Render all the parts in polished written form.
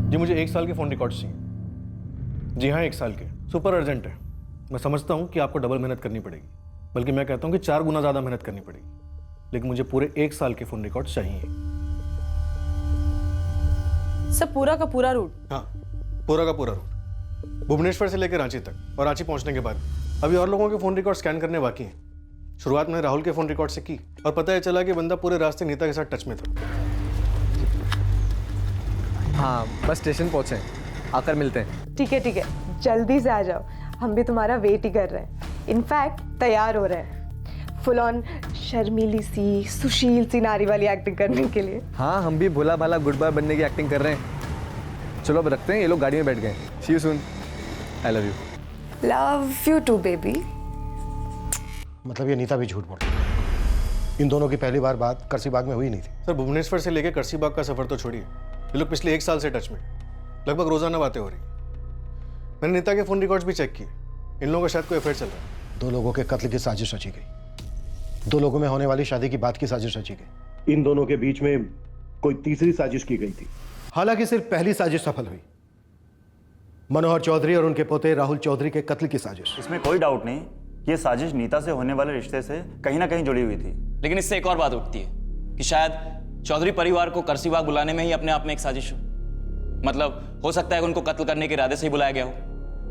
जी मुझे 1 साल के फ़ोन रिकॉर्ड्स चाहिए। जी हाँ, 1 साल के, सुपर अर्जेंट है। मैं समझता हूँ कि आपको डबल मेहनत करनी पड़ेगी, बल्कि मैं कहता हूँ कि 4 गुना ज़्यादा मेहनत करनी पड़ेगी, लेकिन मुझे पूरे 1 साल के फ़ोन रिकॉर्ड्स चाहिए। सब पूरा का पूरा रूट? हाँ, पूरा का पूरा रूट, भुवनेश्वर से लेकर रांची तक, और रांची पहुँचने के बाद अभी और लोगों के फ़ोन रिकॉर्ड स्कैन करने बाकी हैं। शुरुआत मैंने राहुल के फ़ोन रिकॉर्ड से की और पता है चला कि बंदा पूरे रास्ते नीता के साथ टच में था। हाँ, बस स्टेशन पहुँचे, आकर मिलते हैं। ठीक है, जल्दी से आ जाओ, हम भी तुम्हारा वेट ही कर रहे हैं। इनफैक्ट तैयार हो रहे हैं फुल ऑन शर्मीली सी, सुशील सी नारी वाली एक्टिंग करने के लिए। हाँ, हम भी भोला भाला गुड बॉय बनने की एक्टिंग कर रहे हैं। चलो अब रखते हैं, ये लोग गाड़ी में बैठ गए। See you soon, I love you. Love you too baby. मतलब ये नीता भी झूठ बोलती है। इन दोनों की पहली बार बात करसीबाग में हुई नहीं थी। सर भुवनेश्वर से लेकर करसीबाग का सफ़र तो छोड़िए, ये लोग पिछले 1 साल से टच में, लगभग रोजाना बातें हो रही। मैंने नीता के फ़ोन रिकॉर्ड्स भी चेक किए, इन लोगों का शायद कोई अफेयर चल रहा है। 2 लोगों के कत्ल की साजिश रची गई, 2 लोगों में होने वाली शादी की बात की साजिश रची गई। इन दोनों के बीच में कोई तीसरी साजिश की गई थी। हालांकि सिर्फ पहली साजिश सफल हुई, मनोहर चौधरी और उनके पोते राहुल चौधरी के कत्ल की साजिश। इसमें कोई डाउट नहीं, ये साजिश नीता से होने वाले रिश्ते से कहीं ना कहीं जुड़ी हुई थी। लेकिन इससे एक और बात उठती है कि शायद चौधरी परिवार को करसीबाग बुलाने में ही अपने आप में एक साजिश हो। मतलब हो सकता है कि उनको कत्ल करने के इरादे से ही बुलाया गया हो।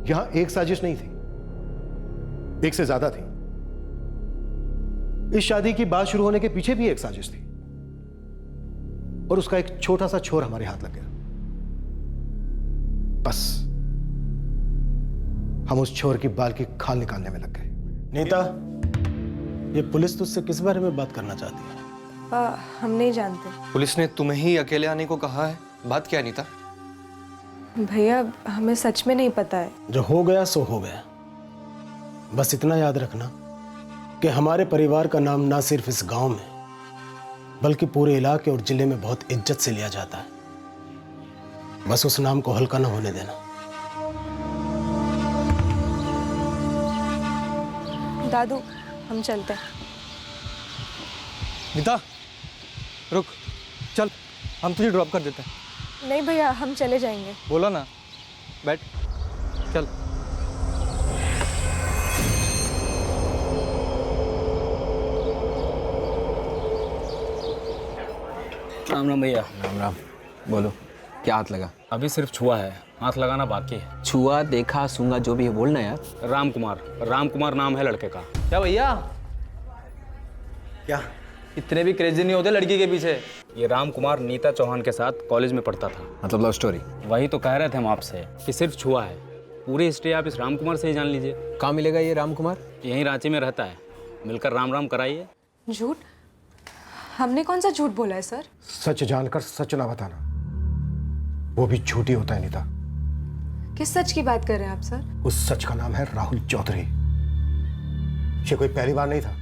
यहां एक साजिश नहीं थी, एक से ज्यादा थी। इस शादी की बात शुरू होने के पीछे भी एक साजिश थी, और उसका एक छोटा सा छोर हमारे हाथ लग गया। बस हम उस छोर की बाल की खाल निकालने में लग गए। नीता, ये पुलिस तुझसे किस बारे में बात करना चाहती है? हम नहीं जानते पुलिस ने तुम्हें ही अकेले आने को कहा है। बात क्या है नीता? भैया, हमें सच में नहीं पता है। जो हो गया सो हो गया। बस इतना याद रखना कि हमारे परिवार का नाम ना सिर्फ इस गांव में बल्कि पूरे इलाके और जिले में बहुत इज्जत से लिया जाता है। बस उस नाम को हल्का ना होने देना। दादू, हम चलते हैं। नीता रुक, चल हम तुझे ड्रॉप कर देते हैं। नहीं भैया, हम चले जाएंगे। बोला ना, बैठ, चल। राम राम भैया। राम राम। बोलो, क्या हाथ लगा? अभी सिर्फ छुआ है, हाथ लगाना बाकी है। छुआ, देखा, सूंगा, जो भी है बोलना यार। राम कुमार नाम है लड़के का। क्या भैया? क्या इतने भी क्रेजी नहीं होते लड़की के पीछे? ये राम कुमार नीता चौहान के साथ कॉलेज में पढ़ता था। मतलब लव स्टोरी? वही तो कह रहे थे हम आपसे कि सिर्फ छुआ है। पूरी हिस्ट्री आप इस राम कुमार से ही जान लीजिए। कहाँ मिलेगा ये राम कुमार? यहीं रांची में रहता है, मिलकर राम राम कराइए। झूठ? हमने कौन सा झूठ बोला है सर? सच जानकर सच ना बताना, वो भी झूठी होता है नीता। किस सच की बात कर रहे हैं आप सर? उस सच का नाम है राहुल चौधरी। ये कोई पहली बार नहीं था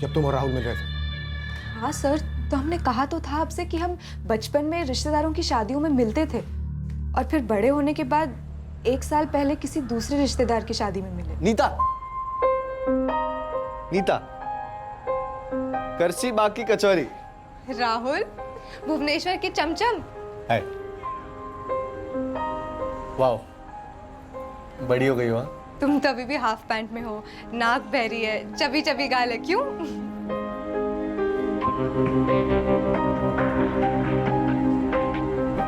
जब तुम और राहुल मिल रहे थे। हाँ सर, तो हमने कहा तो था आपसे कि हम बचपन में रिश्तेदारों की शादियों में मिलते थे, और फिर बड़े होने के बाद 1 साल पहले किसी दूसरे रिश्तेदार की शादी में मिले। नीता, नीता, करसीबाग की कचौरी। राहुल, भुवनेश्वर की चमचम। है, वाह, बड़ी हो गई हो। तुम तो अभी भी हाफ पैंट में हो, नाक बहरी है, चबी चबी गाल है, क्यों?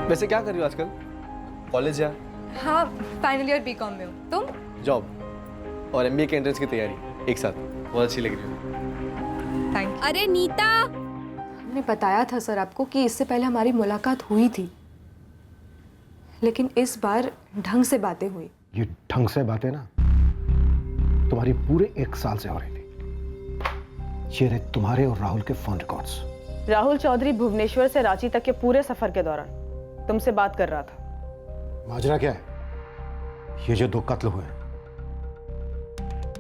वैसे क्या कर रही हो आजकल? कॉलेज या? हाँ, फाइनल ईयर बीकॉम में हो। तुम? जॉब और एमबीए के एंट्रेंस की तैयारी एक साथ। बहुत अच्छी लग रही हो। Thank you. अरे नीता, हमने बताया था सर आपको कि इससे पहले हमारी मुलाकात हुई थी, लेकिन इस बार ढंग से बातें हुई। ये ढंग से बातें ना तुम्हारी पूरे 1 साल से हो रही थी। ये रहे तुम्हारे और राहुल के फोन रिकॉर्ड्स। राहुल चौधरी भुवनेश्वर से रांची तक के पूरे सफर के दौरान तुमसे बात कर रहा था। माजरा क्या है? ये जो 2 कत्ल हुए,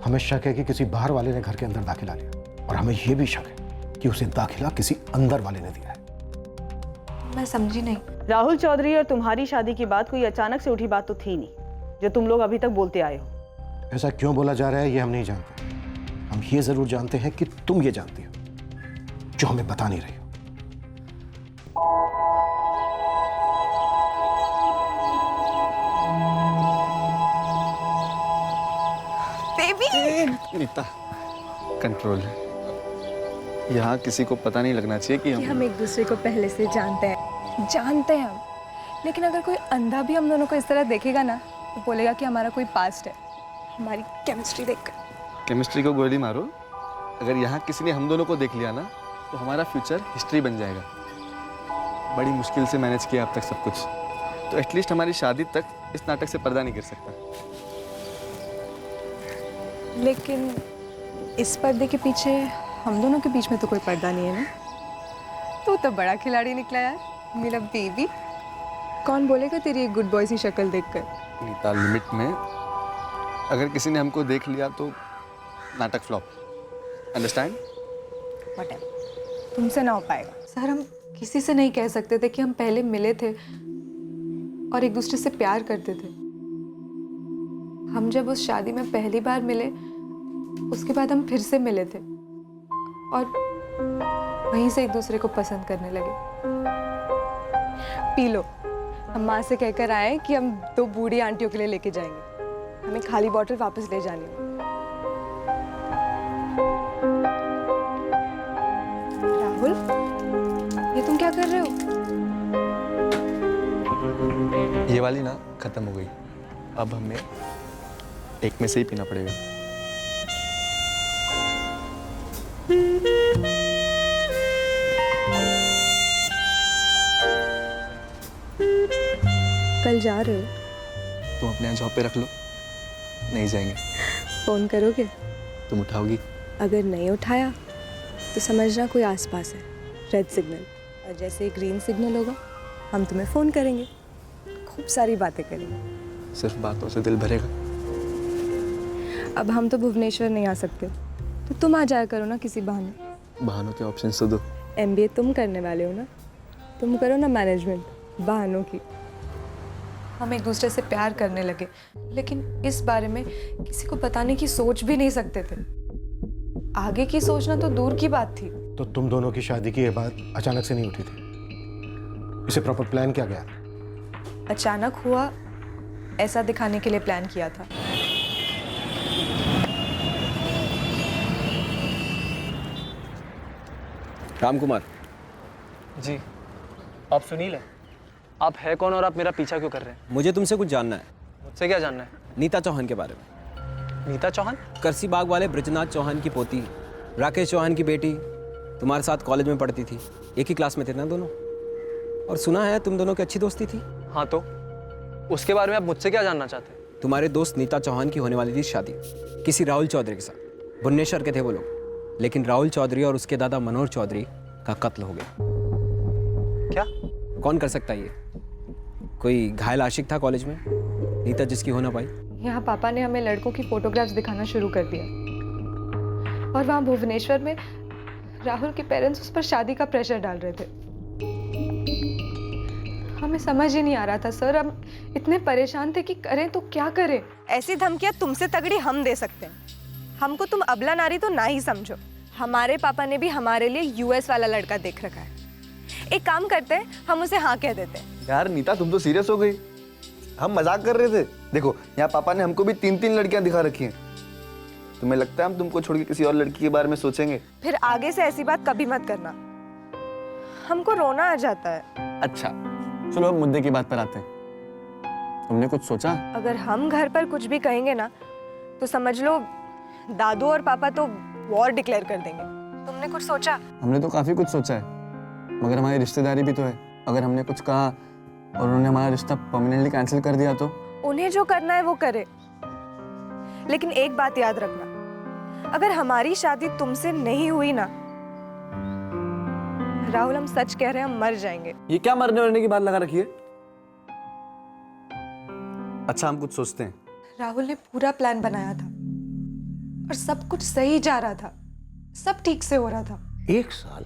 हमें शक है कि किसी बाहर वाले ने घर के अंदर दाखिला लिया, और हमें यह भी शक है कि उसे दाखिला किसी अंदर वाले ने दिया है। मैं समझी नहीं। राहुल चौधरी और तुम्हारी शादी की बात कोई अचानक से उठी बात तो थी नहीं, जो तुम लोग अभी तक बोलते आए हो। ऐसा क्यों बोला जा रहा है ये हम नहीं जानते। हम ये जरूर जानते हैं कि तुम ये जानती हो, जो हमें बता नहीं रही हो। प्रेम। नीता, कंट्रोल। यहाँ किसी को पता नहीं लगना चाहिए कि कि हम एक दूसरे को पहले से जानते हैं हम। लेकिन अगर कोई अंधा भी हम दोनों को इस तरह देखेगा ना तो बोलेगा कि हमारा कोई पास्ट है, हमारी केमिस्ट्री देखकर। केमिस्ट्री को गोली मारो। अगर यहाँ किसी ने हम दोनों को देख लिया ना तो हमारा फ्यूचर हिस्ट्री बन जाएगा। बड़ी मुश्किल से मैनेज किया अब तक सब कुछ, तो एटलीस्ट हमारी शादी तक इस नाटक से पर्दा नहीं कर सकता। लेकिन इस पर्दे के पीछे हम दोनों के बीच में तो कोई पर्दा नहीं है ना। तो बड़ा खिलाड़ी निकला यार, मेरा बेबी। कौन बोलेगा तेरी एक गुड बॉय सी शक्ल देखकर। नीता, लिमिट में। अगर किसी ने हमको देख लिया तो नाटक फ्लॉप। अंडरस्टैंड? व्हाटएवर, तुमसे ना हो पाएगा। सर, हम किसी से नहीं कह सकते थे कि हम पहले मिले थे और एक दूसरे से प्यार करते थे। हम जब उस शादी में पहली बार मिले, उसके बाद हम फिर से मिले थे और वहीं से एक दूसरे को पसंद करने लगे। पी लो, हम माँ से कहकर आए कि हम 2 बूढ़ी आंटियों के लिए लेके जाएंगे। हमें खाली बॉटल वापस ले जानी है। राहुल, ये तुम क्या कर रहे हो? ये वाली ना खत्म हो गई, अब हमें एक में से ही पीना पड़ेगा। कल जा रहे हो? तुम अपने यहाँ जॉब पे रख लो, नहीं जाएंगे। फोन करोगे? तुम उठाओगी? अगर नहीं उठाया तो समझना कोई आसपास है। रेड सिग्नल, और जैसे ही ग्रीन सिग्नल होगा हम तुम्हें फ़ोन करेंगे, खूब सारी बातें करेंगे। सिर्फ बातों से दिल भरेगा? अब हम तो भुवनेश्वर नहीं आ सकते, तो तुम आ जाया करो ना किसी बहाने। बहानों के ऑप्शन तो दो। MBA तुम करने वाले हो ना, तुम करो ना मैनेजमेंट बहानों की। हम एक दूसरे से प्यार करने लगे, लेकिन इस बारे में किसी को बताने की सोच भी नहीं सकते थे। आगे की सोचना तो दूर की बात थी। तो तुम दोनों की शादी की ये बात अचानक से नहीं उठी थी? इसे प्रॉपर प्लान किया गया? अचानक हुआ ऐसा दिखाने के लिए प्लान किया था। रामकुमार जी, आप सुनील हैं? आप है कौन और आप मेरा पीछा क्यों कर रहे हैं? मुझे तुमसे कुछ जानना है। मुझसे क्या जानना है? नीता चौहान के बारे में। नीता चौहान? करसी बाग वाले ब्रजनाथ चौहान की पोती, राकेश चौहान की बेटी, तुम्हारे साथ कॉलेज में पढ़ती थी, एक ही क्लास में थे ना दोनों, और सुना है तुम दोनों की अच्छी दोस्ती थी। हाँ, तो उसके बारे में आप मुझसे क्या जानना चाहते हैं? तुम्हारे दोस्त नीता चौहान की होने वाली थी शादी किसी राहुल चौधरी के साथ। भुवनेश्वर के थे वो लोग, लेकिन राहुल चौधरी और उसके दादा मनोहर चौधरी का कत्ल हो गया। क्या? कौन कर सकता है ये? कोई घायल आशिक था कॉलेज में, नीता जिसकी हो ना पाई। यहाँ पापा ने हमें लड़कों की फोटोग्राफ्स दिखाना शुरू कर दिया, और वहाँ भुवनेश्वर में राहुल के पेरेंट्स उस पर शादी का प्रेशर डाल रहे थे। हमें समझ ही नहीं आ रहा था सर, हम इतने परेशान थे कि करें तो क्या करें। ऐसी धमकियां तुमसे तगड़ी हम दे सकते हैं। हमको तुम अबला नारी तो ना ही समझो। हमारे पापा ने भी हमारे लिए US वाला लड़का देख रखा है। एक काम करते हैं, हम उसे हाँ कह देते हैं। यार नीता, तुम तो सीरियस हो गई। हम मजाक कर रहे थे। देखो, यहाँ पापा ने हमको भी 3-3 लड़कियां दिखा रखी हैं। तुम्हें लगता है हम तुमको छोड़ के किसी और लड़की के बारे में सोचेंगे? फिर आगे से ऐसी बात कभी मत करना, हमको रोना आ जाता है। अच्छा, चलो अब मुद्दे की बात पर आते हैं। तुमने कुछ सोचा? अगर हम घर पर कुछ भी कहेंगे ना तो समझ लो दादू और पापा तो वॉर डिक्लेयर कर देंगे। तुमने कुछ सोचा? हमने तो काफी कुछ सोचा है, मगर हमारी रिश्तेदारी भी तो है। अगर हमने कुछ कहा और उन्होंने हमारा रिश्ता परमानेंटली कैंसिल कर दिया तो? उन्हें जो करना है वो करे, लेकिन एक बात याद रखना, अगर हमारी शादी तुमसे नहीं हुई ना राहुल, हम सच कह रहे हैं, हम मर जाएंगे। ये क्या मरने वरने की बात लगा रखी है? अच्छा, हम कुछ सोचते हैं। राहुल ने पूरा प्लान बनाया था और सब कुछ सही जा रहा था, सब ठीक से हो रहा था। 1 साल?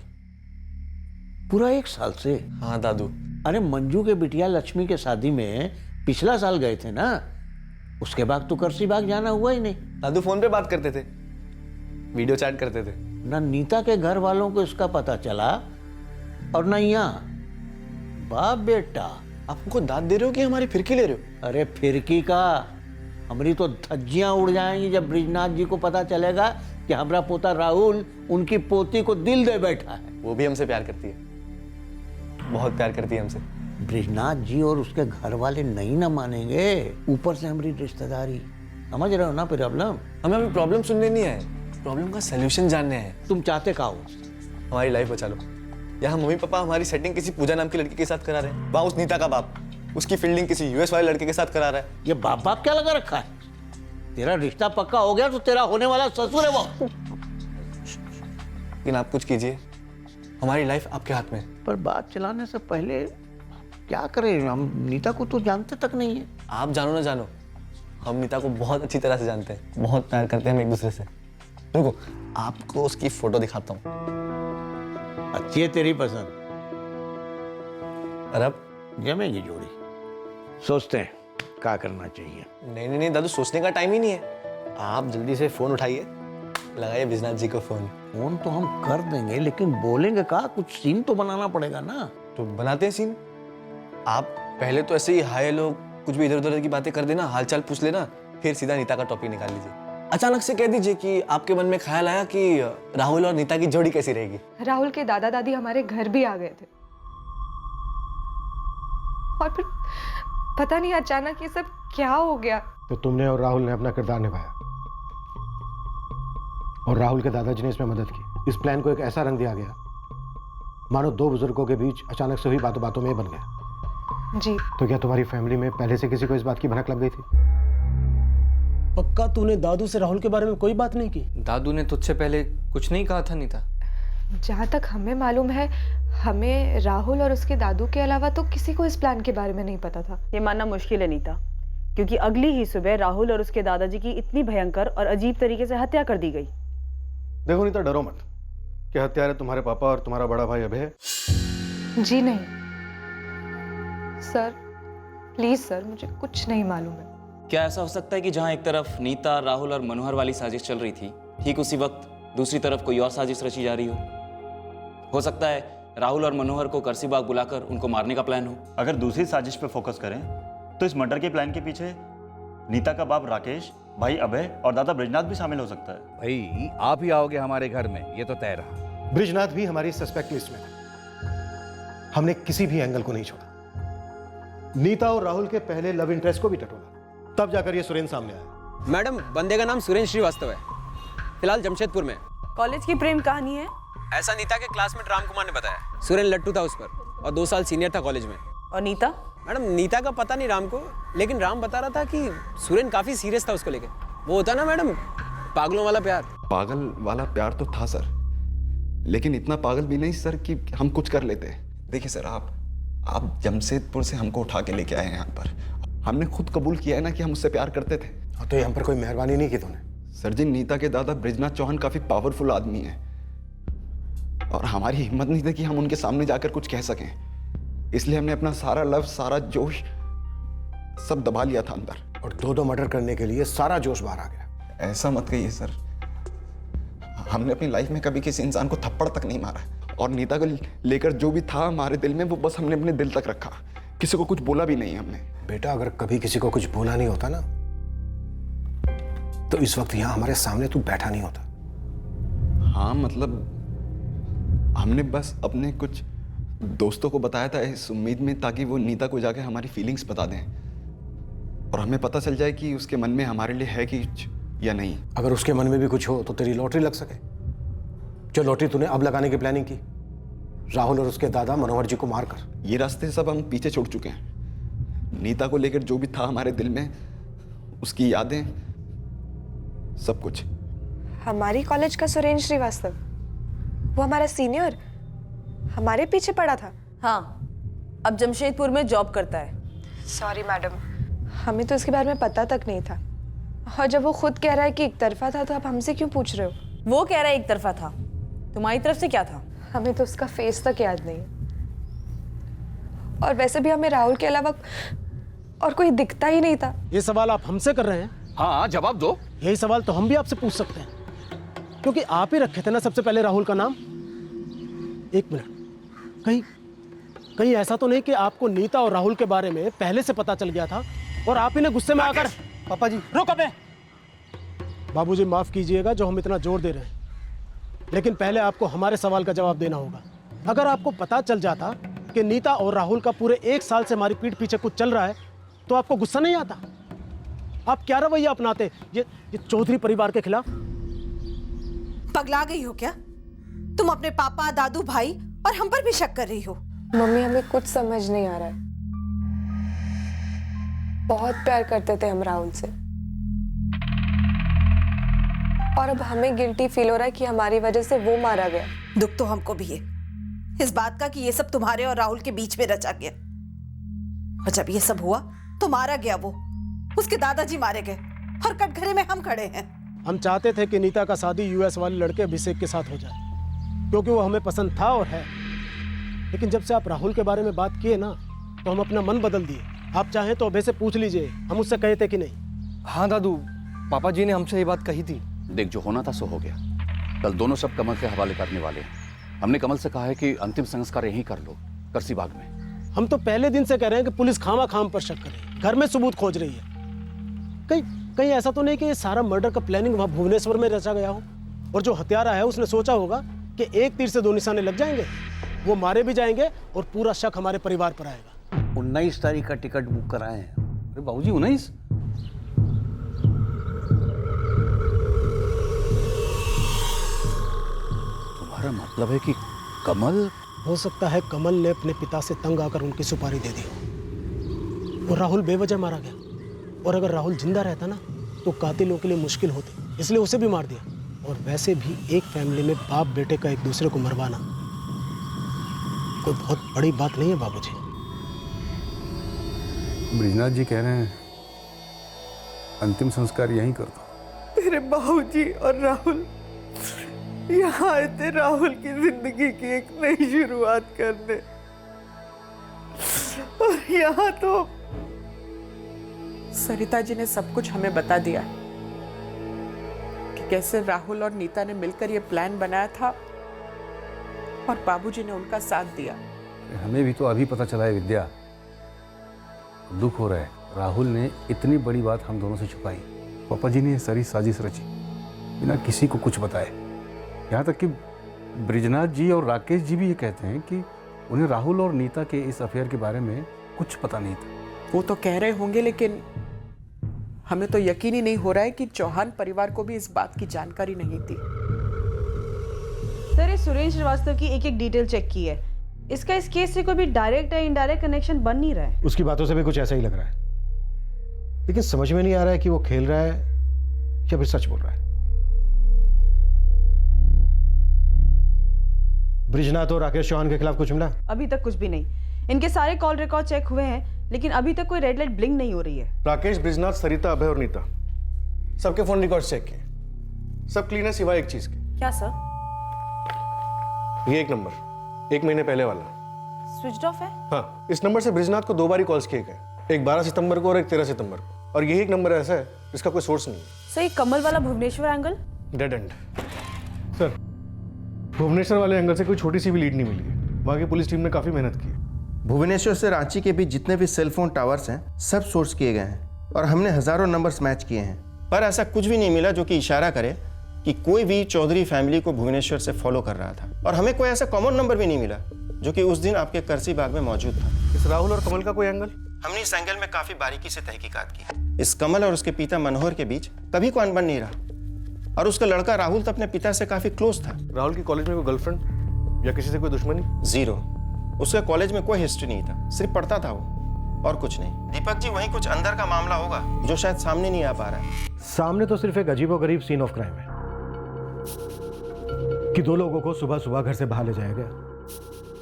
पूरा 1 साल से? हाँ दादू। अरे मंजू के बिटिया लक्ष्मी के शादी में पिछला साल गए थे ना, उसके बाद तो करसी बाग जाना हुआ ही नहीं। दादू फोन पे बात करते थे, वीडियो चैट करते थे। ना नीता के घर वालों को इसका पता चला और ना यहाँ। बाप बेटा। आप हमको दाद दे रहे हो कि हमारी फिरकी ले रहे हो? अरे फिरकी का हमारी तो धज्जियां उड़ जाएंगी जब ब्रिजनाथ जी को पता चलेगा कि हमारा पोता राहुल उनकी पोती को दिल दे बैठा है। वो भी हमसे प्यार करती है, बहुत प्यार करती है हमसे। ब्रिजनाथ जी और उसके घर वाले नहीं ना मानेंगे, ऊपर से हमारी रिश्तेदारी, समझ रहे हो ना प्रॉब्लम? हमें अभी प्रॉब्लम सुनने नहीं है, प्रॉब्लम का सोल्यूशन जानने हैं। तुम चाहते क्या हो? हमारी लाइफ बचा लो। यहाँ मम्मी पापा हमारी सेटिंग किसी पूजा नाम की लड़की के साथ करा रहे हैं, वहाँ उस नीता का बाप उसकी फील्डिंग किसी यूएस वाले लड़के के साथ करा रहा है। ये बाप बाप क्या लगा रखा है? तेरा रिश्ता पक्का हो गया तो तेरा होने वाला ससुर है वो। लेकिन आप कुछ कीजिए, हमारी लाइफ आपके हाथ में है। पर बात चलाने से पहले क्या करें? हम नीता को तो जानते तक नहीं है। आप जानो ना जानो, हम नीता को बहुत अच्छी तरह से जानते हैं, बहुत प्यार करते हैं हम एक दूसरे से। देखो आपको उसकी फोटो दिखाता हूँ। अच्छी है तेरी पसंद। और अब जमेगी जोड़ी। सोचते हैं क्या करना चाहिए। नहीं दादू, सोचने का टाइम ही नहीं है। आप जल्दी से फोन उठाइए, लगाइए ब्रिजनाथ जी को फोन। फोन तो हम कर देंगे, लेकिन बोलेंगे का? कुछ सीन तो बनाना पड़ेगा ना। तो बनाते हैं सीन। आप पहले तो ऐसे ही हाय लोग कुछ भी इधर उधर की बातें कर देना, हालचाल पूछ लेना, फिर सीधा नीता का टॉपिक निकाल लीजिए। अचानक से कह दीजिए कि आपके मन में ख्याल आया कि राहुल और नीता की जोड़ी कैसी रहेगी। राहुल के दादा दादी हमारे घर भी आ गए थे और फिर पता नहीं अचानक ये सब क्या हो गया। तो तुमने और राहुल ने अपना किरदार निभाया और राहुल के दादाजी ने इसमें मदद की। इस प्लान को एक ऐसा रंग दिया गया मानो दो बुजुर्गों के बीच अचानक से हुई बातों बातों में बन गया। जी। तो क्या तुम्हारी फैमिली में पहले से किसी को इस बात की भनक लग गई थी? पक्का तूने दादू से राहुल के बारे में कोई बात नहीं की? दादू ने तुझसे पहले कुछ नहीं कहा था नीता? जहाँ तक हमें मालूम है, हमें राहुल और उसके दादू के अलावा तो किसी को इस प्लान के बारे में नहीं पता था। ये मानना मुश्किल है नीता, क्योंकि अगली ही सुबह राहुल और उसके दादाजी की इतनी भयंकर और अजीब तरीके से हत्या कर दी गई। देखो नीता, डरो मत कि हत्यारे तुम्हारे पापा और तुम्हारा बड़ा भाई अभय है। जी नहीं सर, प्लीज सर, मुझे कुछ नहीं मालूम है। क्या ऐसा हो सकता है कि जहां एक तरफ नीता, राहुल और मनोहर वाली साजिश चल रही थी, ठीक उसी वक्त दूसरी तरफ कोई और साजिश रची जा रही हो सकता है राहुल और मनोहर को करसीबाग बुलाकर उनको मारने का प्लान हो। अगर दूसरी साजिश पे फोकस करें तो इस मर्डर के प्लान के पीछे नीता का बाप राकेश, भाई अभय और दादा ब्रिजनाथ भी शामिल हो सकता है। भाई आप ही आओगे हमारे घर में, ये तो तय रहा। ब्रिजनाथ भी हमारी सस्पेक्ट लिस्ट में था। हमने किसी भी एंगल को नहीं छोड़ा। नीता और राहुल के पहले लव इंटरेस्ट को भी टटोला, तब जाकर ये सुरेंद्र सामने आया। मैडम, बंदे का नाम सुरेंद्र श्रीवास्तव है, फिलहाल जमशेदपुर में। कॉलेज की प्रेम कहानी है? ऐसा नीता के क्लासमेट राम कुमार ने बताया। सुरेंद्र लट्टू था उस पर और 2 साल सीनियर था कॉलेज में। और नीता? मैडम, नीता का पता नहीं राम को, लेकिन राम बता रहा था कि सुरेंद्र काफी सीरियस था उसको लेके। वो होता ना मैडम, पागलों वाला प्यार। पागल वाला प्यार तो था सर, लेकिन इतना पागल भी नहीं सर कि हम कुछ कर लेते। देखिए सर, आप जमशेदपुर से हमको उठा के लेके आए हैं यहाँ पर। हमने खुद कबूल किया है ना कि हम उससे प्यार करते थे। तो ये हम पर कोई मेहरबानी नहीं की तूने? सर जी, नीता के दादा ब्रिजनाथ चौहान काफी पावरफुल आदमी है और हमारी हिम्मत नहीं थी कि हम उनके सामने जाकर कुछ कह सकें, इसलिए हमने अपना सारा लव, सारा जोश सब दबा लिया था अंदर। और 2 मर्डर करने के लिए सारा जोश बाहर आ गया। ऐसा मत कहिए सर, हमने अपनी लाइफ में कभी किसी इंसान को थप्पड़ तक नहीं मारा और नीता को लेकर जो भी था हमारे दिल में वो बस हमने अपने दिल तक रखा, किसी को कुछ बोला भी नहीं हमने। बेटा, अगर कभी किसी को कुछ बोला नहीं होता ना तो इस वक्त यहां हमारे सामने तू बैठा नहीं होता। हाँ, मतलब हमने बस अपने कुछ दोस्तों को बताया था इस उम्मीद में ताकि वो नीता को जाकर हमारी फीलिंग्स बता दें और हमें पता चल जाए कि उसके मन में हमारे लिए है कि या नहीं। अगर उसके मन में भी कुछ हो तो तेरी लॉटरी लग सके, जो लॉटरी तूने अब लगाने की प्लानिंग की, राहुल और उसके दादा मनोहर जी को मारकर। ये रास्ते सब हम पीछे छोड़ चुके हैं। नीता को लेकर जो भी था हमारे दिल में, उसकी यादें, सब कुछ। हमारी कॉलेज का सुरेंद्र श्रीवास्तव, वो हमारा सीनियर, हमारे पीछे पड़ा था। हाँ, अब जमशेदपुर में जॉब करता है। सॉरी मैडम, हमें तो इसके बारे में पता तक नहीं था। और जब वो खुद कह रहा है कि एक तरफा था, तो आप हमसे क्यों पूछ रहे हो? वो कह रहा है एक तरफा था, तुम्हारी तरफ से क्या था? हमें तो उसका फेस तक याद नहीं, और वैसे भी हमें राहुल के अलावा और कोई दिखता ही नहीं था। ये सवाल आप हमसे कर रहे हैं? हाँ, जवाब दो। यही सवाल तो हम भी आपसे पूछ सकते हैं, क्योंकि आप ही रखे थे ना सबसे पहले राहुल का नाम। एक मिनट, कहीं ऐसा तो नहीं कि आपको नीता और राहुल के बारे में पहले से पता चल गया था और आप ही ने गुस्से में आकर पापा जी रुक अबे। बाबूजी माफ कीजिएगा जो हम इतना जोर दे रहे हैं, लेकिन पहले आपको हमारे सवाल का जवाब देना होगा। अगर आपको पता चल जाता कि नीता और राहुल का पूरे 1 साल से हमारी पीठ पीछे कुछ चल रहा है तो आपको गुस्सा नहीं आता? आप क्या रवैया अपनाते ये चौधरी परिवार के खिलाफ? पगला गई हो क्या तुम? अपने पापा, दादू, भाई और हम पर भी शक कर रही हो? मम्मी हमें कुछ समझ नहीं आ रहा है। बहुत प्यार करते थे हम राहुल से, और अब हमें गिल्टी फील हो रहा है कि हमारी वजह से वो मारा गया। दुख तो हमको भी है इस बात का कि ये सब तुम्हारे और राहुल के बीच में रचा गया। और जब ये सब हुआ तो मारा गया वो, उसके दादाजी मारे गए और कटघरे में हम खड़े हैं। हम चाहते थे कि नीता का शादी यूएस वाले लड़के अभिषेक के साथ हो जाए, क्योंकि वो हमें पसंद था और है। लेकिन जब से आप राहुल के बारे में बात किए ना, तो हम अपना मन बदल दिए। आप चाहें तो अभय से पूछ लीजिए, हम उससे कहे थे कि नहीं। हाँ दादू, पापा जी ने हमसे ये बात कही थी। देख, जो होना था सो हो गया। कल दोनों सब कमल के हवाले करने वाले हैं। हमने कमल से कहा है कि अंतिम संस्कार यहीं कर लो, करसी बाग में। हम तो पहले दिन से कह रहे हैं कि पुलिस खामा खाम पर शक करे, घर में सबूत खोज रही है। कहीं ऐसा तो नहीं कि ये सारा मर्डर का प्लानिंग वहां भुवनेश्वर में रचा गया हो, और जो हत्यारा है उसने सोचा होगा कि एक तीर से 2 निशाने लग जाएंगे, वो मारे भी जाएंगे और पूरा शक हमारे परिवार पर आएगा। 19 तारीख का टिकट बुक कराए हैं। अरे बाबूजी, 19? तुम्हारा मतलब है कि कमल? हो सकता है कमल ने अपने पिता से तंग आकर उनकी सुपारी दे दी और राहुल बेवजह मारा गया। और अगर राहुल जिंदा रहता ना तो कातिलों के लिए मुश्किल होती, इसलिए उसे भी मार दिया। और वैसे भी एक फैमिली में बाप बेटे का एक दूसरे को मरवाना कोई बहुत बड़ी बात नहीं है बाबूजी। ब्रिजनाथ जी कह रहे हैं अंतिम संस्कार यहीं कर दो। मेरे बाबूजी और राहुल यहाँ आए थे राहुल की जिंदगी की एक नई शुरुआत करने, और यहाँ तो सरिता जी ने सब कुछ हमें बता दिया कि कैसे राहुल और नीता ने मिलकर ये प्लान बनाया था और बाबूजी ने उनका साथ दिया। हमें भी तो अभी पता चला है विद्या। दुख हो रहा है, राहुल ने इतनी बड़ी बात हम दोनों से छुपाई। पापा जी ने ये सारी साजिश रची बिना किसी को कुछ बताए। यहाँ तक कि ब्रिजनाथ जी और राकेश जी भी ये कहते हैं कि उन्हें राहुल और नीता के इस अफेयर के बारे में कुछ पता नहीं था। वो तो कह रहे होंगे, लेकिन हमें तो यकीन ही नहीं हो रहा है कि चौहान परिवार को भी इस बात की जानकारी नहीं थी। सर, ये सुरेंद्र श्रीवास्तव की एक एक डिटेल चेक की है। इसका इस केस से कोई भी डायरेक्ट या इनडायरेक्ट कनेक्शन बन नहीं रहा है। उसकी बातों से भी कुछ ऐसा ही लग रहा है, लेकिन समझ में नहीं आ रहा है कि वो खेल रहा है या फिर सच बोल रहा है। ब्रिजनाथ और राकेश चौहान के खिलाफ कुछ मिला? अभी तक कुछ भी नहीं। इनके सारे कॉल रिकॉर्ड चेक हुए हैं, लेकिन अभी तक कोई रेड लाइट ब्लिंक नहीं हो रही है। राकेश, ब्रिजनाथ, सरिता, अभय और नीता सबके फोन रिकॉर्ड चेक किए, सब क्लीन है सिवाय एक चीज के। क्या सर? ये एक नंबर 1 महीने पहले वाला स्विच ऑफ है। हाँ, इस नंबर से ब्रिजनाथ को 2 बार ही कॉल्स किए गए, एक 12 सितंबर को और एक 13 सितंबर को। और यही एक नंबर ऐसा है जिसका कोई सोर्स नहीं है। सही, कमल वाला Bhubaneswar angle dead end. Sir, Bhubaneswar वाले एंगल से कोई छोटी सी भी लीड नहीं मिली है। वहाँ की पुलिस टीम ने काफी मेहनत की है। भुवनेश्वर से रांची के बीच जितने भी सेलफोन टावर्स हैं सब सोर्स किए गए हैं और हमने हजारों नंबर्स मैच किए हैं, पर ऐसा कुछ भी नहीं मिला जो कि इशारा करे कि कोई भी चौधरी फैमिली को भुवनेश्वर से फॉलो कर रहा था। और हमें कोई ऐसा कॉमन नंबर भी नहीं मिला जो कि उस दिन आपके करसी बाग में मौजूद था। इस राहुल और कमल का कोई एंगल? हमने इस एंगल में काफी बारीकी से तहकीकात की। इस कमल और उसके पिता मनोहर के बीच कभी कोई अनबन नहीं रहा, और उसका लड़का राहुल तो अपने पिता से काफी क्लोज था। राहुल की कॉलेज में कोई गर्लफ्रेंड या किसी से कोई दुश्मनी? 0। उसके कॉलेज में कोई हिस्ट्री नहीं था, सिर्फ पढ़ता था वो और कुछ नहीं। दीपक जी, वहीं कुछ अंदर का मामला होगा जो शायद सामने नहीं आ पा रहा है। सामने तो सिर्फ एक अजीबोगरीब सीन ऑफ क्राइम है कि 2 लोगों को सुबह सुबह घर से बाहर ले जाया गया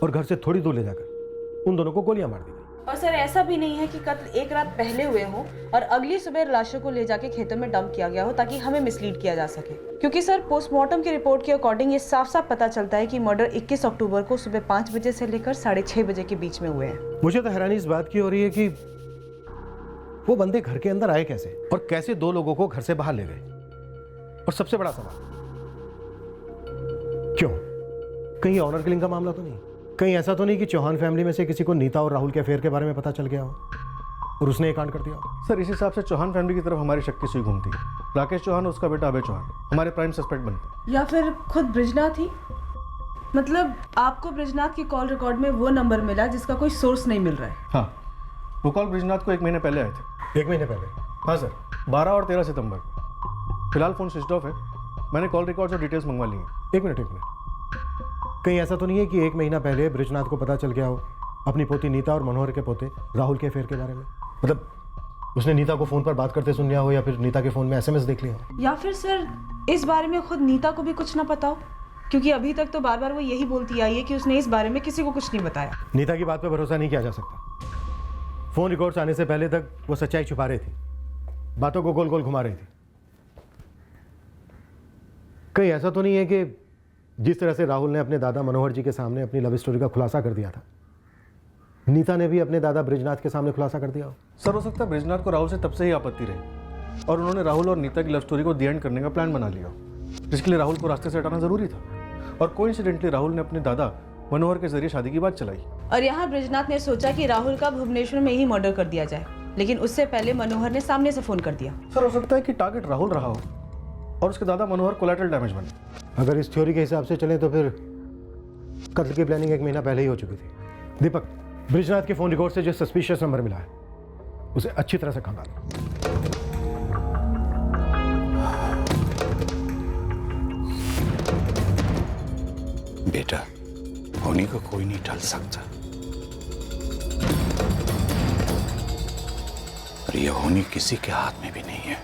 और घर से थोड़ी दूर ले जाकर उन दोनों को गोलियां मार दी गई। और सर, ऐसा भी नहीं है कि कत्ल एक रात पहले हुए हो और अगली सुबह लाशों को ले जाके खेतों में डंप किया गया हो ताकि हमें मिसलीड किया जा सके। क्योंकि सर, पोस्टमार्टम की रिपोर्ट के अकॉर्डिंग ये साफ साफ पता चलता है कि मर्डर 21 अक्टूबर को सुबह 5 बजे से लेकर 6:30 बजे के बीच में हुए हैं। मुझे तो हैरानी इस बात की हो रही है कि वो बंदे घर के अंदर आए कैसे और कैसे 2 लोगों को घर से बाहर ले गए। और सबसे बड़ा सवाल, क्यों? कहीं ऑनर किलिंग का मामला तो नहीं? कहीं ऐसा तो नहीं कि चौहान फैमिली में से किसी को नीता और राहुल के अफेयर के बारे में पता चल गया हो? और उसने ये कांड कर दिया। सर इस हिसाब से चौहान फैमिली की तरफ हमारी शक्ति सुई घूमती है। राकेश चौहान और उसका बेटा अभय चौहान हमारे प्राइम सस्पेक्ट बनते हैं। या फिर खुद ब्रिजनाथ ही? मतलब आपको ब्रिजनाथ की कॉल रिकॉर्ड में वो नंबर मिला जिसका कोई सोर्स नहीं मिल रहा है? हाँ, वो कॉल ब्रिजनाथ को 1 महीने पहले आए थे। 1 महीने पहले? हाँ सर, 12 और 13 सितंबर। फिलहाल फ़ोन स्विच ऑफ है। मैंने कॉल रिकॉर्ड्स और डिटेल्स मंगवा ली हैं। एक मिनट। कहीं ऐसा तो नहीं है कि 1 महीना पहले ब्रिजनाथ को पता चल गया हो अपनी पोती नीता और मनोहर के पोते राहुल के अफेयर के बारे में? मतलब उसने नीता को फ़ोन पर बात करते सुन लिया हो या फिर नीता के फ़ोन में SMS देख लिया हो? या फिर सर इस बारे में खुद नीता को भी कुछ ना पता हो, क्योंकि अभी तक तो बार बार वो यही बोलती आई है कि उसने इस बारे में किसी को कुछ नहीं बताया। नीता की बात पर भरोसा नहीं किया जा सकता। फ़ोन रिकॉर्ड्स आने से पहले तक वो सच्चाई छुपा रही थी, बातों को गोल गोल घुमा रही थी। कहीं ऐसा तो नहीं है कि जिस तरह से राहुल ने अपने दादा मनोहर जी के सामने अपनी लव स्टोरी का खुलासा कर दिया था, नीता ने भी अपने दादा ब्रिजनाथ के सामने खुलासा कर दिया हो? सर हो सकता है ब्रिजनाथ को राहुल से तब से ही आपत्ति रही और उन्होंने राहुल और नीता की लव स्टोरी को दी एंड करने का प्लान बना लिया, जिसके लिए राहुल को रास्ते से हटाना जरूरी था। और कोइंसिडेंटली राहुल ने अपने दादा मनोहर के जरिए शादी की बात चलाई। और यहाँ ब्रिजनाथ ने सोचा कि राहुल का भुवनेश्वर में ही मर्डर कर दिया जाए, लेकिन उससे पहले मनोहर ने सामने से फोन कर दिया। सर हो सकता है कि टारगेट राहुल रहा हो और उसके दादा मनोहर कोलैटरल डैमेज बने। अगर इस थ्योरी के हिसाब से चलें तो फिर कत्ल की प्लानिंग 1 महीना पहले ही हो चुकी थी। दीपक, ब्रिजनाथ के फोन रिकॉर्ड से जो सस्पिशियस नंबर मिला है उसे अच्छी तरह से खंगालो। बेटा, होने को कोई नहीं टाल सकता, और ये होने किसी के हाथ में भी नहीं है।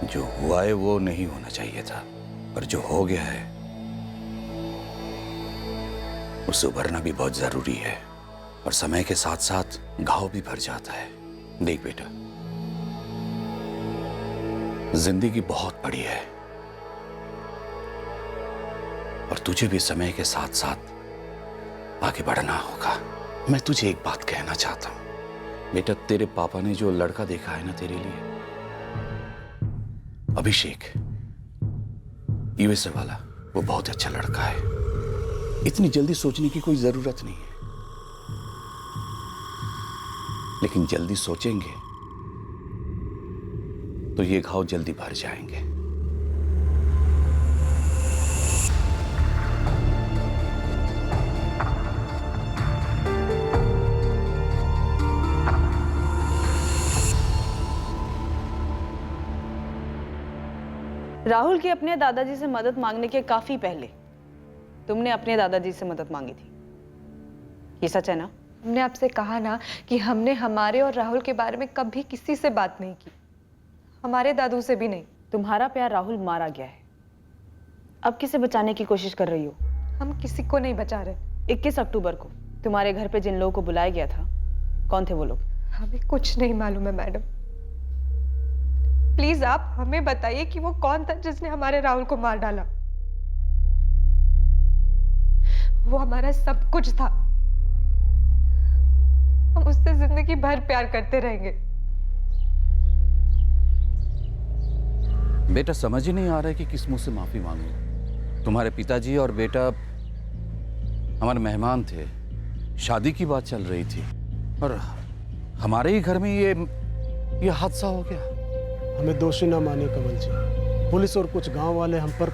जो हुआ है वो नहीं होना चाहिए था, पर जो हो गया है उससे उभरना भी बहुत जरूरी है, और समय के साथ साथ घाव भी भर जाता है। देख बेटा, जिंदगी बहुत बड़ी है और तुझे भी समय के साथ साथ आगे बढ़ना होगा। मैं तुझे एक बात कहना चाहता हूं बेटा, तेरे पापा ने जो लड़का देखा है ना तेरे लिए, अभिषेक, यूएसए वाला, वो बहुत अच्छा लड़का है। इतनी जल्दी सोचने की कोई जरूरत नहीं है, लेकिन जल्दी सोचेंगे तो ये घाव जल्दी भर जाएंगे। राहुल के अपने दादाजी से मदद मांगने के काफी पहले तुमने अपने दादाजी से मदद मांगी थी, ये सच है ना? हमने आपसे कहा ना कि हमने हमारे और राहुल के बारे में कभी किसी से बात नहीं की, हमारे दादू से भी नहीं। तुम्हारा प्यार राहुल मारा गया है, अब किसे बचाने की कोशिश कर रही हो? हम किसी को नहीं बचा रहे। 21 अक्टूबर को तुम्हारे घर पे जिन लोगों को बुलाया गया था, कौन थे वो लोग? हमें कुछ नहीं मालूम है मैडम। प्लीज आप हमें बताइए कि वो कौन था जिसने हमारे राहुल को मार डाला। वो हमारा सब कुछ था, हम उससे जिंदगी भर प्यार करते रहेंगे। बेटा, समझ ही नहीं आ रहा है कि किस मुंह से माफी मांगूं। तुम्हारे पिताजी और बेटा हमारे मेहमान थे, शादी की बात चल रही थी और हमारे ही घर में ये हादसा हो गया। हमें दोषी ना मानिए कमल जी, पुलिस और कुछ गांव वाले हम पर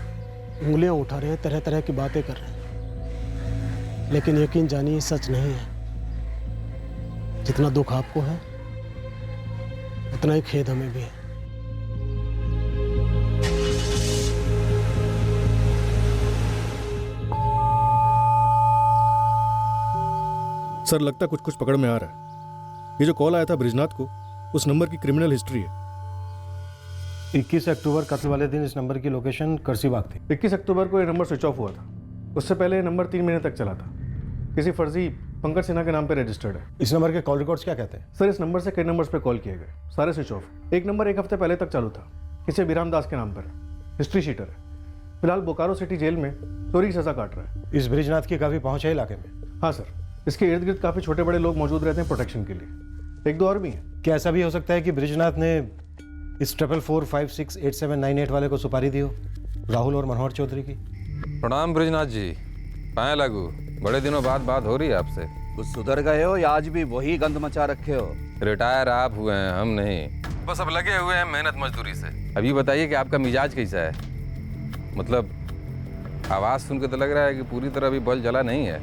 उंगलियां उठा रहे हैं, तरह तरह की बातें कर रहे हैं, लेकिन यकीन जानिए सच नहीं है। जितना दुख आपको है उतना ही खेद हमें भी है। सर लगता कुछ कुछ पकड़ में आ रहा है। ये जो कॉल आया था ब्रिजनाथ को, उस नंबर की क्रिमिनल हिस्ट्री है। 21 अक्टूबर कत्ल वाले दिन इस नंबर की लोकेशन करसीबाग थी। 21 अक्टूबर को ये नंबर स्विच ऑफ हुआ था। उससे पहले ये नंबर 3 महीने तक चला था। किसी फर्जी पंकज सिन्हा के नाम पे रजिस्टर्ड है। इस नंबर के कॉल रिकॉर्ड्स क्या कहते हैं? सर इस नंबर से कई नंबर्स पे कॉल किए गए, सारे स्विच ऑफ। एक नंबर 1 हफ्ते पहले तक चालू था, किसी बिराम दास के नाम पर, हिस्ट्री शीटर है। फिलहाल बोकारो सिटी जेल में चोरी की सजा काट रहा है। इस ब्रिजनाथ की काफी पहुंच है इलाके में? हाँ सर, इसके इर्द गिर्द काफी छोटे बड़े लोग मौजूद रहते हैं प्रोटेक्शन के लिए। 1-2 और भी हैं। क्या ऐसा भी हो सकता है कि ब्रिजनाथ ने इस 44456878 वाले को सुपारी दी हो, राहुल और मनोहर चौधरी की? प्रणाम ब्रिजनाथ जी, पाए लागू, बड़े दिनों बाद बात हो रही है आपसे। कुछ सुधर गए हो या आज भी वही गंद मचा रखे हो? रिटायर आप हुए हैं, हम नहीं। बस अब लगे हुए हैं मेहनत मजदूरी से। अभी बताइए कि आपका मिजाज कैसा है? मतलब आवाज़ सुन के तो लग रहा है कि पूरी तरह अभी बल जला नहीं है।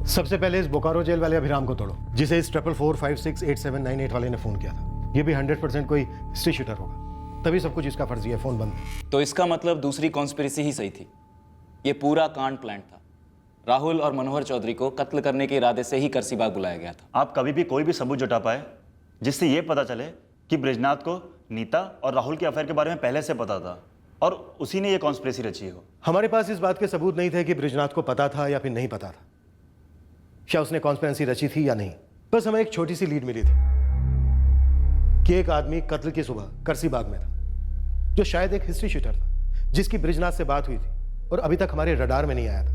सबसे पहले इस बोकारो जेल वाले अभिराम को तोड़ो, जिसे इस 44468798 वाले ने फोन किया था। ये भी 100% कोई हिस्ट्री शूटर होगा, तभी सब कुछ इसका फर्जी है। फोन बंद। तो इसका मतलब दूसरी कॉन्स्पिरेसी ही सही थी। ये पूरा कांड प्लान था। राहुल और मनोहर चौधरी को कत्ल करने के इरादे से ही करसीबाग बुलाया गया था। आप कभी भी कोई भी सबूत जुटा पाए जिससे ये पता चले कि बृजनाथ को नीता और राहुल के अफेयर के बारे में पहले से पता था और उसी ने ये कॉन्स्पिरेसी रची हो? हमारे पास इस बात के सबूत नहीं थे कि बृजनाथ को पता था या फिर नहीं पता था, क्या उसने कॉन्स्पिरेसी रची थी या नहीं। बस हमें एक छोटी सी लीड मिली थी कि एक आदमी कत्ल की सुबह करसीबाग में था, जो शायद एक हिस्ट्री शूटर था, जिसकी बृजनाथ से बात हुई थी और अभी तक हमारे रडार में नहीं आया था।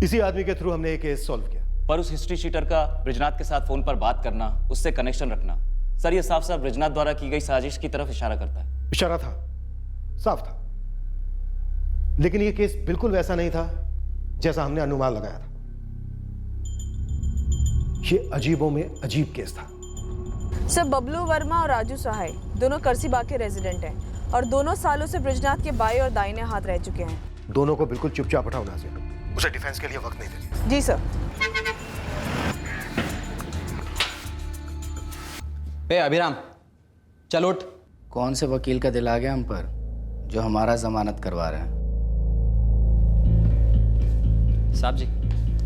इसी आदमी के थ्रू हमने एक केस सॉल्व किया। पर उस हिस्ट्री शीटर का बृजनाथ के साथ फोन पर बात करना, उससे कनेक्शन रखना, सर ये साफ साफ बृजनाथ द्वारा की गई साजिश की तरफ इशारा करता है। इशारा था, साफ था, लेकिन यह केस बिल्कुल वैसा नहीं था जैसा हमने अनुमान लगाया था। यह अजीबों में अजीब केस था। सर बबलू वर्मा और राजू सहाय दोनों करसीबाग के रेजिडेंट हैं और दोनों सालों से बृजनाथ के बाएं और दाहिने हाथ रह चुके हैं। दोनों को बिल्कुल चुपचाप उठाओ ना से, उसे डिफेंस के लिए वक्त नहीं देते। जी सर। ए अभिराम, चल उठ। कौन से वकील का दिल आ गया हम पर जो हमारा जमानत करवा रहे हैं? साहब जी,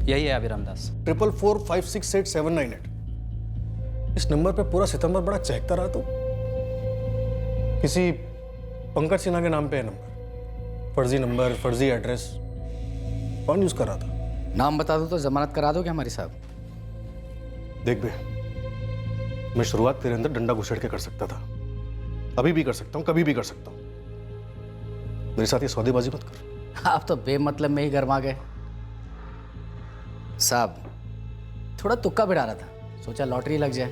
यही है अभिराम दास। 44456878। इस नंबर पे पूरा सितंबर बड़ा चहकता रहा। तो किसी पंकज सिन्हा के नाम पे है नंबर, फर्जी नंबर, फर्जी एड्रेस, कौन यूज कर रहा था? नाम बता दो तो जमानत करा दोगे हमारे साहब? देख बे, मैं शुरुआत तेरे अंदर डंडा घुसेड़ के कर सकता था, अभी भी कर सकता हूँ, कभी भी कर सकता हूँ। मेरे साथ ये सौदेबाजी मत कर। आप तो बेमतलब में ही गरमा गए साहब। थोड़ा तुक्का भिड़ा रहा था, सोचा लॉटरी लग जाए।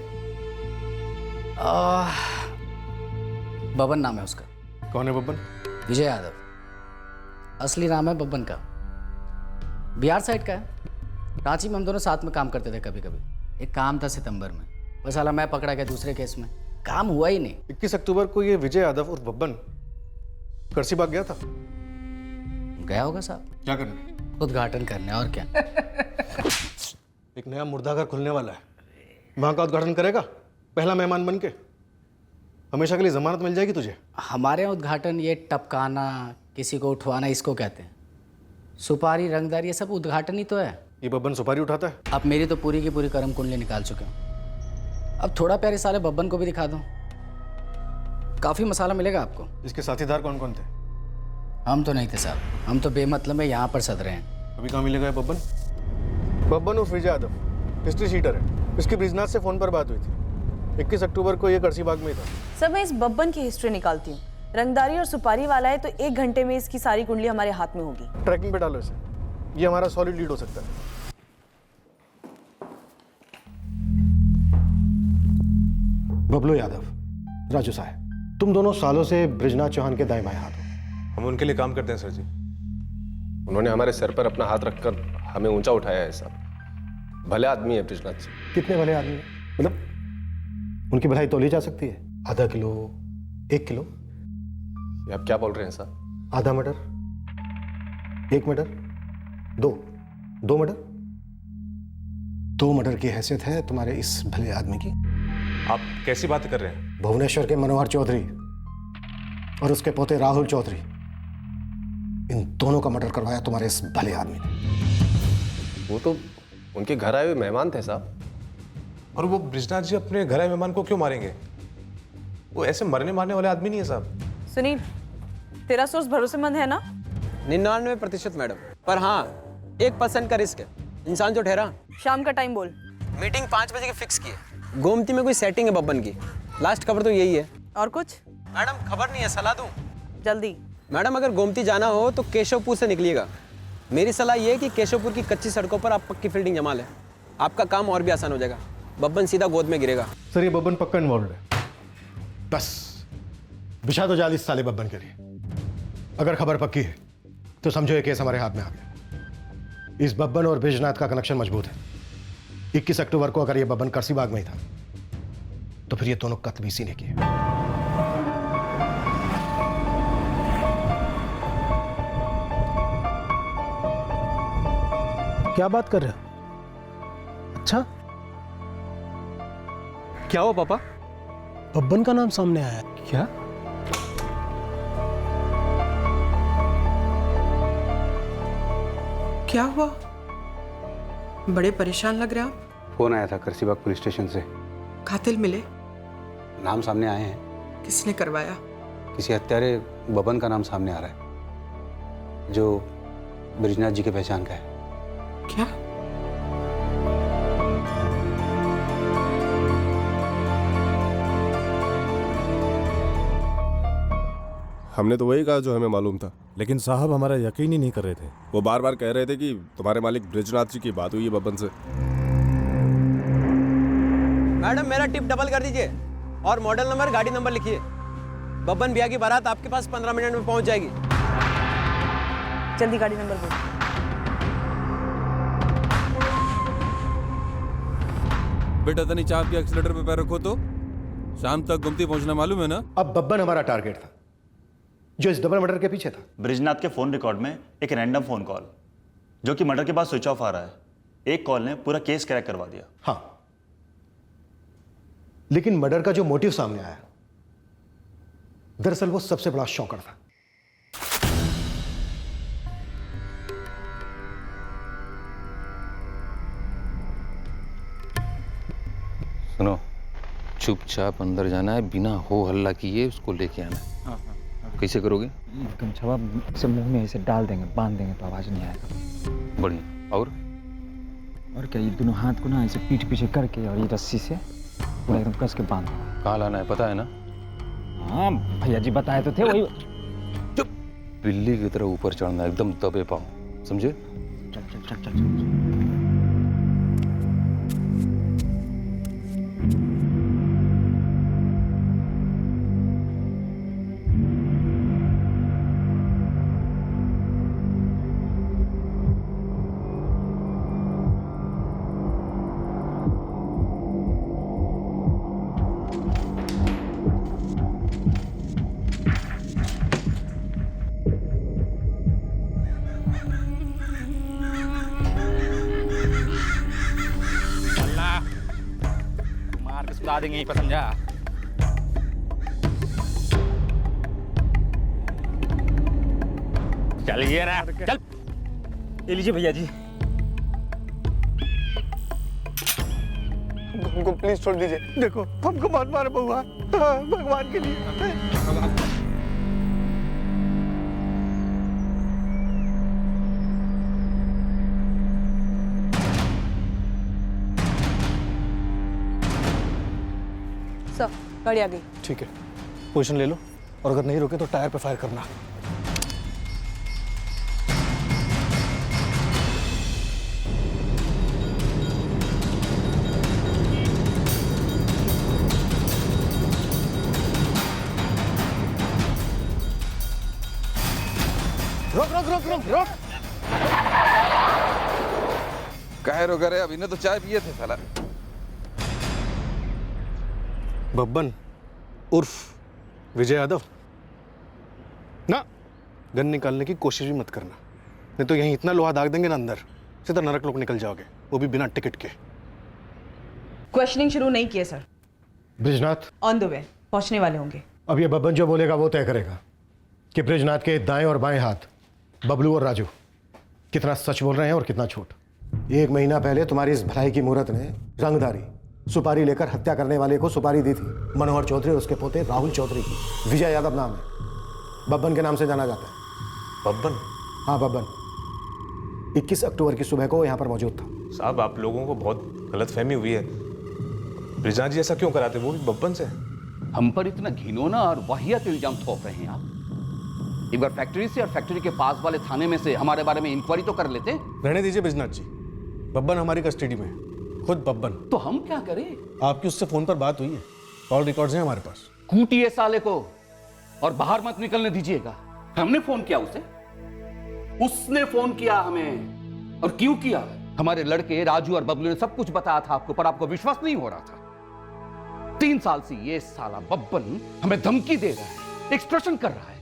बबन नाम है उसका। कौन है बबन? विजय यादव। असली नाम है बबन का। बिहार साइड का है। रांची में हम दोनों साथ में काम करते थे कभी कभी। एक काम था सितंबर में, बस साला मैं पकड़ा गया दूसरे केस में, काम हुआ ही नहीं। 21 अक्टूबर को ये विजय यादव और बब्बन करसीबाग गया था। गया होगा साहब। क्या करने? उद्घाटन करने, और क्या। एक नया मुर्दाघर खुलने वाला है, वहां का उद्घाटन करेगा पहला मेहमान बन के। हमेशा के लिए जमानत मिल जाएगी तुझे। हमारे यहाँ उद्घाटन ये टपकाना, किसी को उठवाना, इसको कहते हैं। सुपारी, रंगदार, ये सब उद्घाटन ही तो है। ये बब्बन सुपारी उठाता है। आप मेरी तो पूरी की पूरी कर्म कुंडली निकाल चुके हो। अब थोड़ा प्यारे साले बब्बन को भी दिखा दो, काफी मसाला मिलेगा आपको। इसके साथीदार कौन कौन थे? हम तो नहीं थे साहब, हम तो बेमतलब में यहाँ पर सद रहे हैं। अभी कहाँ मिलेगा ये बब्बन? बब्बन उर्फ विजय यादव हिस्ट्री शीटर है। इसकी बृजनाथ से फोन पर बात हुई थी। 21 अक्टूबर को ये करसीबाग में था। सर मैं इस बब्बन की हिस्ट्री निकालती हूँ। रंगदारी और सुपारी वाला है तो 1 घंटे में इसकी सारी कुंडली हमारे हाथ में होगी। ट्रैकिंग पे डालो इसे, ये हमारा सॉलिड लीड हो सकता है। बबलू यादव, राजू साहब, तुम दोनों सालों से बृजनाथ चौहान के दाएं बाएं हाथ हो। हम उनके लिए काम करते हैं सर जी। उन्होंने हमारे सर पर अपना हाथ रखकर हमें ऊंचा उठाया है साहब। भले आदमी है बृजनाथ जी। कितने भले आदमी हैं? मतलब उनकी भलाई तोली जा सकती है? आधा किलो, 1 किलो? ये आप क्या बोल रहे हैं सर? आधा मर्डर, 1 मर्डर, 2 मर्डर? 2 मर्डर की हैसियत है तुम्हारे इस भले आदमी की। आप कैसी बात कर रहे हैं? भुवनेश्वर के मनोहर चौधरी और उसके पोते राहुल चौधरी, इन दोनों का मर्डर करवाया तुम्हारे इस भले आदमी ने। वो तो उनके घर आए हुए मेहमान थे साहब। और वो बृजनाथ जी अपने घर आए मेहमान को क्यों मारेंगे? वो ऐसे मरने मारने वाले आदमी नहीं है साहब। सुनील, तेरा सोर्स भरोसेमंद है ना? 99% मैडम, पर हाँ 1% का रिस्क है। इंसान जो ठहरा। शाम का टाइम बोल। मीटिंग 5 बजे की फिक्स की है। गोमती में कोई सेटिंग है बब्बन की। लास्ट खबर तो यही है। और कुछ? मैडम खबर नहीं है, सलाह दूं? जल्दी। मैडम अगर गोमती जाना हो तो केशवपुर से निकलिएगा। मेरी सलाह ये है कि केशवपुर की कच्ची सड़कों पर आप पक्की फील्डिंग जमा लें, आपका काम और भी आसान हो जाएगा। बब्बन सीधा गोद में गिरेगा। सर ये बब्बन पक्का इन्वॉल्व है। बस बिछा दो जाल इस साले बब्बन के लिए। अगर खबर पक्की है तो समझो ये केस हमारे हाथ में आ गया। इस बब्बन और बृजनाथ का कनेक्शन मजबूत है। 21 अक्टूबर को अगर ये बब्बन करसीबाग में ही था तो फिर ये दोनों कत्ल भी इसी ने किए। क्या बात कर रहे हो? अच्छा, क्या हुआ पापा? बब्बन का नाम सामने आया। क्या? क्या हुआ? बड़े परेशान लग रहे आप। फोन आया था करसीबाग पुलिस स्टेशन से। कातिल मिले? नाम सामने आए हैं। किसने करवाया? किसी हत्यारे बबन का नाम सामने आ रहा है जो ब्रिजनाथ जी के पहचान का है। क्या? हमने तो वही कहा जो हमें मालूम था, लेकिन साहब हमारा यकीन ही नहीं कर रहे थे। वो बार बार कह रहे थे कि तुम्हारे मालिक ब्रिजनाथ जी की बात हुई है बब्बन से। मैडम मेरा टिप डबल कर दीजिए और मॉडल नंबर गाड़ी नंबर लिखिए। बब्बन भैया की बारात आपके पास 15 मिनट में पहुंच जाएगी। जल्दी गाड़ी नंबर बोलो। बेटा तनी चाप के एक्सीलेटर पे पैर रखो तो शाम तक गुमती पहुंचना मालूम है ना। अब बब्बन हमारा टारगेट था जो इस डबल मर्डर के पीछे था। ब्रिजनाथ के फोन रिकॉर्ड में एक रैंडम फोन कॉल जो कि मर्डर के बाद स्विच ऑफ आ रहा है। एक कॉल ने पूरा केस क्रैक करवा दिया। हाँ, लेकिन मर्डर का जो मोटिव सामने आया दरअसल वो सबसे बड़ा शॉकर था। सुनो, चुपचाप अंदर जाना है, बिना हो हल्ला किए उसको लेके आना है। कैसे करोगे? गमछा से मुंह में ऐसे डाल देंगे, बांध देंगे तो आवाज नहीं आएगा। बढ़िया। और क्या, ये दोनों हाथ को ना ऐसे पीठ पीछे करके और ये रस्सी से पूरा एकदम कस के बांध। कहाँ लाना है पता है ना? हाँ भैया जी बताए तो थे। वही चुप, बिल्ली की तरह ऊपर चढ़ना, एकदम दबे पाओ, समझे? चल चल चल चल चल। सुला देंगे यहीं पर, समझा? चलिए ना, चल। ये लीजिए भैया जी। हमको प्लीज छोड़ दीजिए। देखो हमको मत मारो बहुआ, भगवान के लिए। सर गाड़ी आ गई। ठीक है, पोजीशन ले लो और अगर नहीं रोके तो टायर पे फायर करना। रोक रोक रोक रोक रोक। काहे रोक रहे? अभी ने तो चाय पिए थे साला। बब्बन उर्फ विजय यादव ना, गन निकालने की कोशिश भी मत करना, नहीं तो यहीं इतना लोहा दाग देंगे ना अंदर, सीधा नरक लोक निकल जाओगे, वो भी बिना टिकट के। क्वेश्चनिंग शुरू नहीं किए sir. Brijnath on the way, पहुंचने वाले होंगे। अब ये बब्बन जो बोलेगा वो तय करेगा कि ब्रिजनाथ के दाएं और बाएं हाथ बबलू और राजू कितना सच बोल रहे हैं और कितना झूठ। 1 महीना पहले तुम्हारी इस भलाई की मूरत ने रंगदारी सुपारी लेकर हत्या करने वाले को सुपारी दी थी। मनोहर चौधरी और उसके पोते राहुल चौधरी की। विजय यादव नाम है, बब्बन के नाम से जाना जाता है। बब्बन? हाँ बब्बन। 21 अक्टूबर की सुबह को वो यहाँ पर मौजूद था। साहब आप लोगों को बहुत गलतफहमी हुई है। ब्रिजनाथ जी ऐसा क्यों कराते, वो भी बब्बन से? हम पर इतना घिनौना और वाहियात इल्जाम थोप रहे हैं आप। एक बार फैक्ट्री से और फैक्ट्री के पास वाले थाने में से हमारे बारे में इंक्वायरी तो कर लेते। रहने दीजिए ब्रिजनाथ जी, बब्बन हमारी कस्टडी में है, खुद बब्बन। तो हम क्या करें? आपकी उससे फोन पर बात हुई है, कॉल रिकॉर्ड्स हैं हमारे पास। कूटिए साले को और बाहर मत निकलने दीजिएगा। हमने फोन किया उसे, उसने फोन किया हमें। और क्यों किया? हमारे लड़के राजू और बबलू ने सब कुछ बताया था आपको, पर आपको विश्वास नहीं हो रहा था। 3 साल से ये साला बब्बन हमें धमकी दे रहा है, एक्सप्रेशन कर रहा है,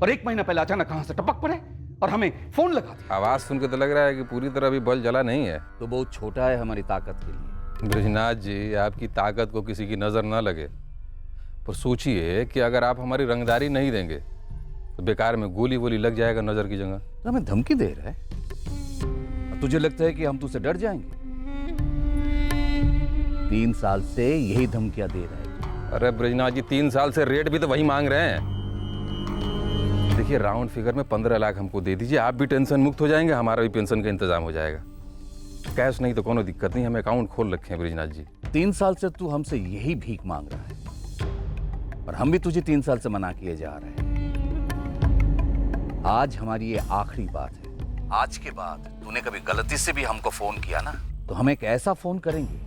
और 1 महीना पहले अचानक कहां से टपक पड़े और हमें फोन लगा दिया। आवाज सुन के तो लग रहा है कि पूरी तरह अभी बल जला नहीं है। तो बहुत छोटा है हमारी ताकत के लिए। ब्रिजनाथ जी, आपकी ताकत को किसी की नजर ना लगे, पर सोचिए कि अगर आप हमारी रंगदारी नहीं देंगे तो बेकार में गोली वोली लग जाएगा नजर की जगह। तो हमें धमकी दे रहा है, तुझे लगता है कि हम तुझसे डर जाएंगे? 3 साल से यही धमकियां दे रहा है। अरे ब्रिजनाथ जी, 3 साल से रेट भी तो वही मांग रहे हैं। देखिए, राउंड फिगर में 15 लाख हमको दे दीजिए, आप भी टेंशन मुक्त हो जाएंगे, हमारा भी पेंशन का इंतजाम हो जाएगा। कैश नहीं तो कोनो दिक्कत नहीं, हम अकाउंट खोल रखे हैं ब्रिजनाथ जी। 3 साल से तू हमसे यही भीख मांग रहा है, और हम भी तुझे 3 साल से मना किए जा रहे हैं। आज हमारी ये आखिरी बात है। आज के बाद तूने कभी गलती से भी हमको फोन किया ना, तो हम एक ऐसा फोन करेंगे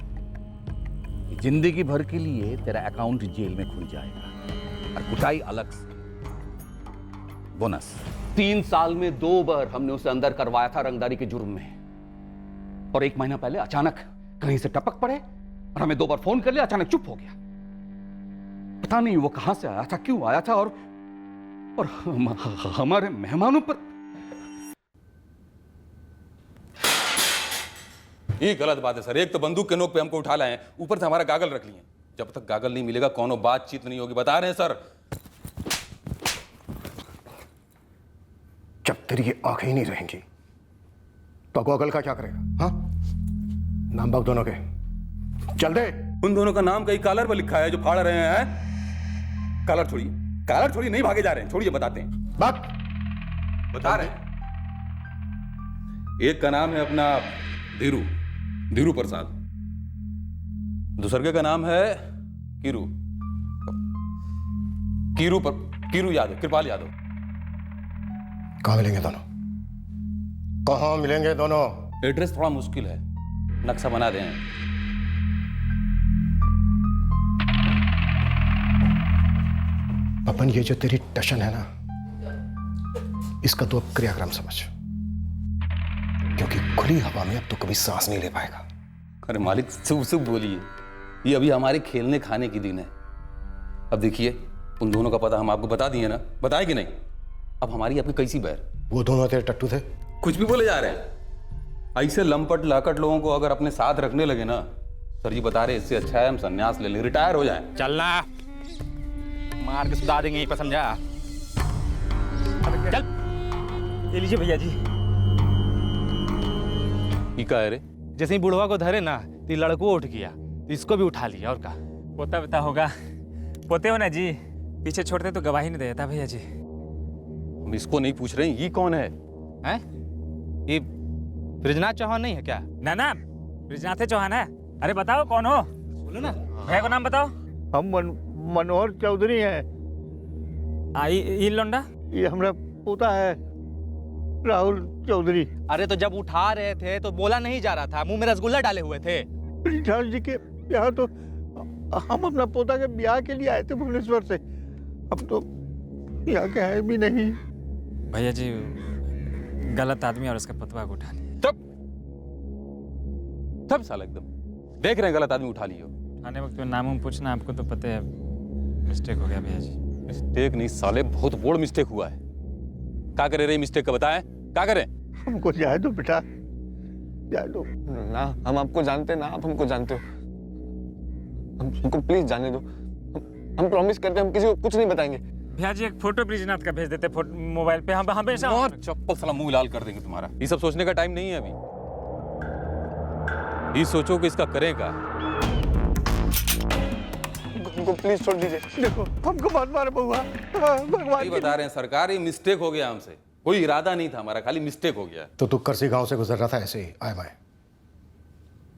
कि जिंदगी भर के लिए तेरा अकाउंट जेल में खुल जाएगा, और कुटाई अलग से। बोनस 3 साल में 2 बार हमने उसे अंदर करवाया था रंगदारी के जुर्म में, और 1 महीना पहले अचानक कहीं से टपक पड़े और हमें 2 बार फोन कर लिया, अचानक चुप हो गया। पता नहीं वो कहां से आया था, क्यों आया था, और हमारे मेहमानों पर। ये गलत बात है सर। एक तो बंदूक के नोक पे हमको उठा लाए हैं, ऊपर से हमारा गागल रख लिए। जब तक गागल नहीं मिलेगा कोनो बातचीत नहीं होगी, बता रहे हैं सर। जब तेरी ये आंखें ही नहीं रहेंगी तो गॉगल का क्या करेगा? हाँ, नाम बक दोनों के, चल दे। उन दोनों का नाम कहीं कॉलर पर लिखा है जो फाड़ रहे हैं। कॉलर छोड़िए, कॉलर छोड़िए, नहीं भागे जा रहे हैं, छोड़िए, बताते हैं। बात बता रहे हैं। एक का नाम है अपना धीरू प्रसाद, दूसरे का नाम है कीरू यादव, कृपाल यादव। कहाँ मिलेंगे दोनों? कहाँ मिलेंगे दोनों? एड्रेस थोड़ा मुश्किल है, नक्शा बना दें। अपन, ये जो तेरी टशन है ना, इसका तो अब क्रियाक्रम समझ, क्योंकि खुली हवा में अब तो कभी सांस नहीं ले पाएगा। अरे मालिक, शुभ शुभ बोलिए, ये अभी हमारे खेलने खाने की दिन है। अब देखिए, उन दोनों का पता हम आपको बता दिए ना, बताए कि नहीं? अब हमारी आपकी कैसी बैर? वो दोनों तेरे टट्टू थे, कुछ भी बोले जा रहे हैं। ऐसे लंपट लाकट लोगों को अगर अपने साथ रखने लगे ना, सर जी बता रहे, इससे अच्छा है हम संन्यास ले लें, रिटायर हो जाएं। चलना, मार के सुधा देंगे, यहीं पर समझा। चल, ये लीजिए भैया जी। क्या है रे? जैसे ही बुढ़वा को धरे ना, तो ये लड़को उठ गया, तो इसको भी उठा लिया। और का पोता बता होगा, पोते हो ना जी, पीछे छोड़ते तो गवाही नहीं देता भैया जी। हम इसको नहीं पूछ रहे हैं, ये कौन है? हैं? ये ब्रिजनाथ चौहान नहीं है क्या? ना, ब्रिजनाथ चौहान है। अरे बताओ कौन हो, बोलो ना, भैया को नाम बताओ। हम मनोहर चौधरी हैं। ये लोंडा? ये हमारा पोता है, राहुल चौधरी। अरे तो जब उठा रहे थे तो बोला नहीं जा रहा था, मुंह में रसगुल्ला डाले हुए थे। ब्रिजनाथ जी के यहाँ तो हम अपना पोता के ब्याह के लिए आए थे भुवनेश्वर से, अब तो यहाँ के हैं भी नहीं। भैया जी, गलत आदमी और उसका पतवा को उठा लिया। तब साला एकदम देख रहे हैं गलत आदमी उठा लियो। आने वक्त में नाम पूछना, आपको तो पता है मिस्टेक हो गया भैया जी। मिस्टेक नहीं साले, बहुत बड़ मिस्टेक हुआ है। क्या करे रे मिस्टेक का, बताएं क्या करें? हमको जाए दो बेटा, जाए दो ना। हम आपको जानते हैं ना, आप हमको जानते हो। हमको प्लीज जाने दो, हम प्रॉमिस करते हैं हम किसी को कुछ नहीं बताएंगे। भैया जी, एक फोटो ब्रिजनाथ का भेज देते मोबाइल पे, हम हमेशा। और चप्पल साला मुंह लाल कर देंगे तुम्हारा। ये सब सोचने का टाइम नहीं है अभी। ये सोचो कि इसका करेगा। हमको प्लीज छोड़ दीजिए। देखो हमको मत मारो बहुआ, भगवान बता रहे हैं सरकार, ये मिस्टेक हो गया हमसे, कोई इरादा नहीं था हमारा, खाली मिस्टेक हो गया। तो तू करसी गांव से गुजर रहा था ऐसे ही आए बाय,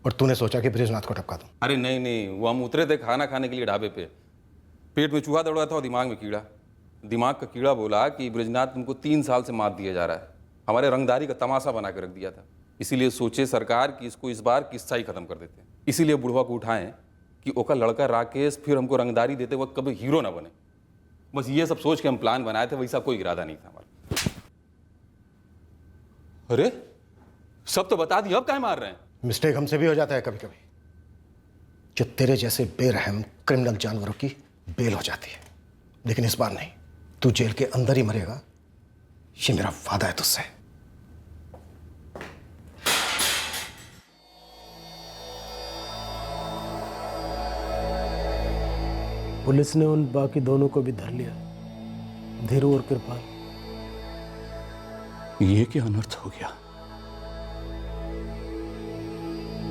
और तूने सोचा कि ब्रिजनाथ को टपका दूं? अरे नहीं, वो हम उतरे थे खाना खाने के लिए ढाबे पे, पेट में चूहा दौड़ा था और दिमाग में कीड़ा। दिमाग का कीड़ा बोला कि ब्रिजनाथ तुमको 3 साल से मात दिया जा रहा है, हमारे रंगदारी का तमाशा बना के रख दिया था। इसीलिए सोचे सरकार कि इसको इस बार किस्सा ही खत्म कर देते हैं। इसीलिए बुढ़वा को उठाएं कि ओका लड़का राकेश फिर हमको रंगदारी देते वक्त कभी हीरो ना बने। बस ये सब सोच के हम प्लान बनाए थे, वैसा कोई इरादा नहीं था हमारा। अरे सब तो बता दिया, अब काहे मार रहे हैं? मिस्टेक हमसे भी हो जाता है कभी कभी, जो तेरे जैसे बेरहम क्रिमिनल जानवरों की बेल हो जाती है। लेकिन इस बार नहीं, तू जेल के अंदर ही मरेगा, ये मेरा वादा है तुझसे। पुलिस ने उन बाकी दोनों को भी धर लिया, धीरू और कृपाल। ये क्या अनर्थ हो गया?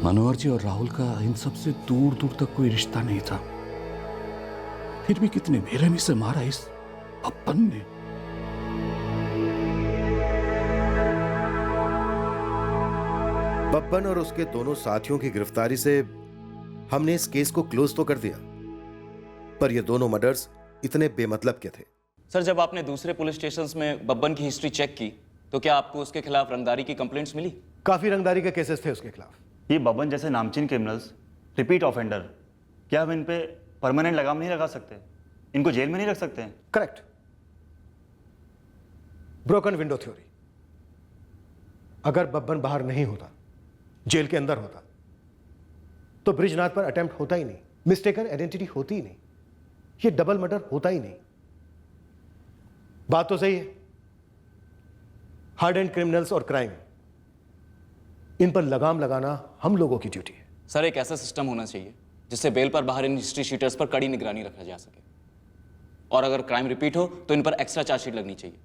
मनोहर जी और राहुल का इन सब से दूर दूर तक कोई रिश्ता नहीं था, फिर भी कितने बेरहमी से मारा इस बब्बन ने। बब्बन और उसके दोनों साथियों की गिरफ्तारी से हमने इस केस को क्लोज तो कर दिया, पर ये दोनों मर्डर्स इतने बेमतलब के थे। सर, जब आपने दूसरे पुलिस स्टेशंस में बब्बन की हिस्ट्री चेक की तो क्या आपको उसके खिलाफ रंगदारी की कंप्लेंट्स मिली? काफी रंगदारी के केसेस थे उसके खिलाफ। ये बब्बन जैसे नामचीन क्रिमिनल्स, रिपीट ऑफेंडर, क्या हम इन पे परमानेंट लगाम नहीं लगा सकते? इनको जेल में नहीं रख सकते? करेक्ट। Broken window theory. अगर बब्बन बाहर नहीं होता, जेल के अंदर होता, तो ब्रिजनाथ पर अटेम्प्ट होता ही नहीं, मिस्टेकन आइडेंटिटी होती ही नहीं, ये डबल मर्डर होता ही नहीं। बात तो सही है, हार्ड एंड क्रिमिनल्स और क्राइम, इन पर लगाम लगाना हम लोगों की ड्यूटी है। सर, एक ऐसा सिस्टम होना चाहिए जिससे बेल पर बाहर इन हिस्ट्री शीटर्स पर कड़ी निगरानी रखा जा सके, और अगर क्राइम रिपीट हो तो इन पर एक्स्ट्रा चार्जशीट लगनी चाहिए।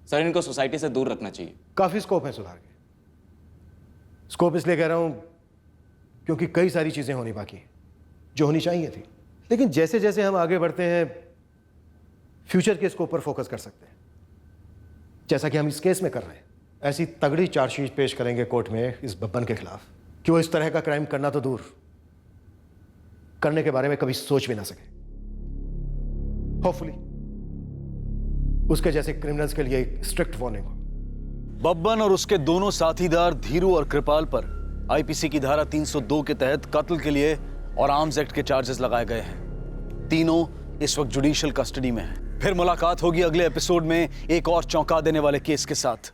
सर, इनको सोसाइटी से दूर रखना चाहिए। काफी स्कोप है सुधार के। स्कोप इसलिए कह रहा हूं क्योंकि कई सारी चीजें होनी बाकी हैं जो होनी चाहिए थी, लेकिन जैसे जैसे हम आगे बढ़ते हैं फ्यूचर के स्कोप पर फोकस कर सकते हैं, जैसा कि हम इस केस में कर रहे हैं। ऐसी तगड़ी चार्जशीट पेश करेंगे कोर्ट में इस बब्बन के खिलाफ कि वो इस तरह का क्राइम करना तो दूर, करने के बारे में कभी सोच भी ना सके। होपफुली उसके जैसे क्रिमिनल्स के लिए एक स्ट्रिक्ट वार्निंग हो। बब्बन और उसके दोनों साथीदार धीरू और कृपाल पर आईपीसी की धारा 302 के तहत कत्ल के लिए और आर्म्स एक्ट के चार्जेस लगाए गए हैं। तीनों इस वक्त जुडिशियल कस्टडी में हैं। फिर मुलाकात होगी अगले एपिसोड में एक और चौंका देने वाले केस के साथ।